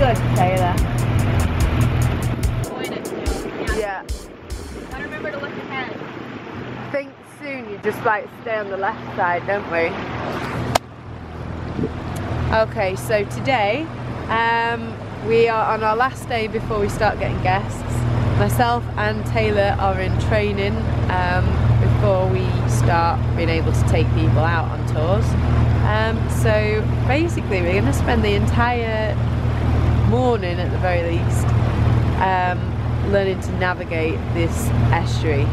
good, Taylor. Yeah. Gotta remember to look ahead. I think soon you just like stay on the left side, don't we? Okay, so today we are on our last day before we start getting guests. Myself and Taylor are in training before we start being able to take people out on tours. So basically we're going to spend the entire morning at the very least learning to navigate this estuary,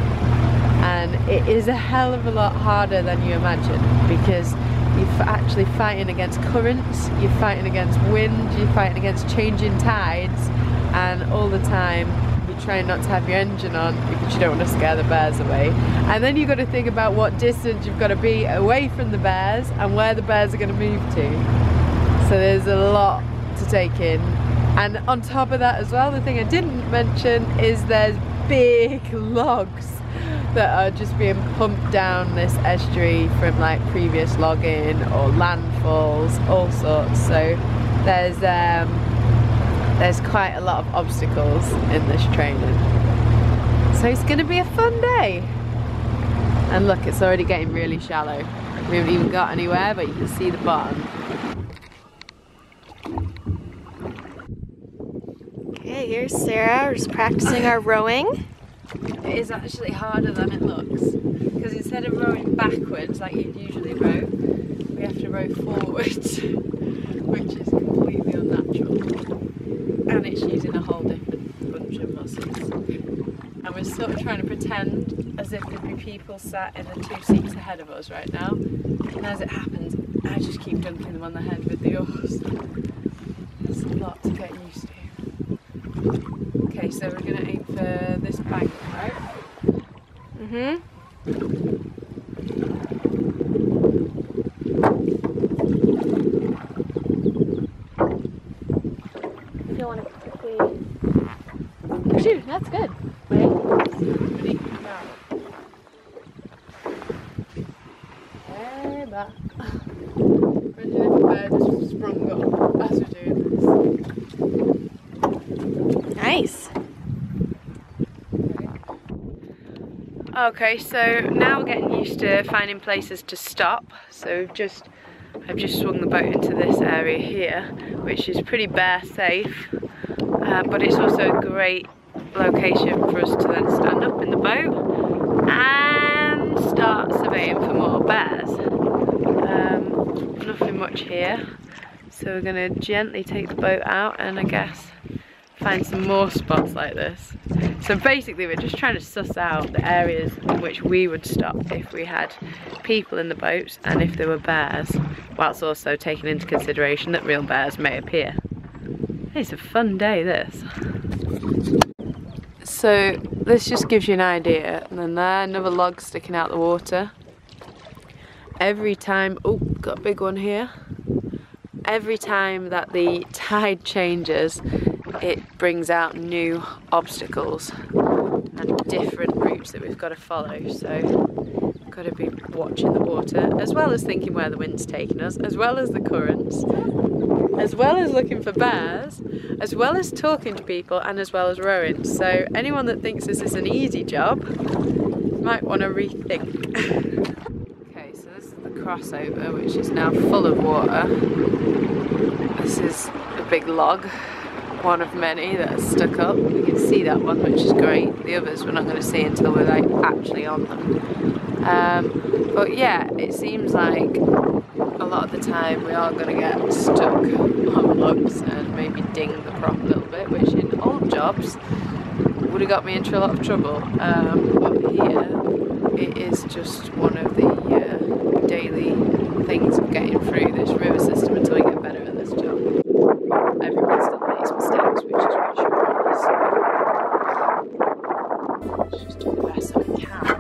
and it is a hell of a lot harder than you imagine because you're actually fighting against currents, you're fighting against wind, you're fighting against changing tides, and all the time you're trying not to have your engine on because you don't want to scare the bears away. And then you've got to think about what distance you've got to be away from the bears and where the bears are going to move to. So there's a lot to take in. And on top of that as well, the thing I didn't mention is there's big logs that are just being pumped down this estuary from like previous logging or landfalls, all sorts. So there's quite a lot of obstacles in this training. So it's going to be a fun day. And look, it's already getting really shallow. We haven't even got anywhere, but you can see the bottom. Okay, here's Sarah. We're just practicing our rowing. It is actually harder than it looks, because instead of rowing backwards like you'd usually row, we have to row forwards, which is completely unnatural, and it's using a whole different bunch of muscles. And we're sort of trying to pretend as if there'd be people sat in the 2 seats ahead of us right now, and as it happens, I just keep dunking them on the head with the oars. There's a lot to get used to. Okay, so we're going to aim for this bank, right? Mm-hmm. If you want to quickly... Shoot, that's good. Ready? Now. Hey, back. Imagine if a bear just sprung up as we're doing this. Nice. Okay, so now we're getting used to finding places to stop. So I've just swung the boat into this area here, which is pretty bear safe, but it's also a great location for us to then stand up in the boat and start surveying for more bears. Nothing much here, so we're going to gently take the boat out and I guess find some more spots like this. So basically we're just trying to suss out the areas in which we would stop if we had people in the boats and if there were bears, whilst also taking into consideration that real bears may appear. It's a fun day, this. So this just gives you an idea, and then there, another log sticking out the water. Every time, oh, got a big one here. Every time that the tide changes, it brings out new obstacles and different routes that we've got to follow. So we've got to be watching the water, as well as thinking where the wind's taking us, as well as the currents, as well as looking for bears, as well as talking to people, and as well as rowing. So anyone that thinks this is an easy job might want to rethink. Okay, so this is the crossover, which is now full of water. This is a big log, one of many that are stuck up. We can see that one, which is great. The others we're not going to see until we're like actually on them. But yeah, it seems like a lot of the time we are going to get stuck on logs and maybe ding the prop a little bit, which in old jobs would have got me into a lot of trouble. But here it is just one of the daily things of getting through this river system until we get better at this job. Everyone still makes mistakes, which is reassuring. So let's just do the best that we can.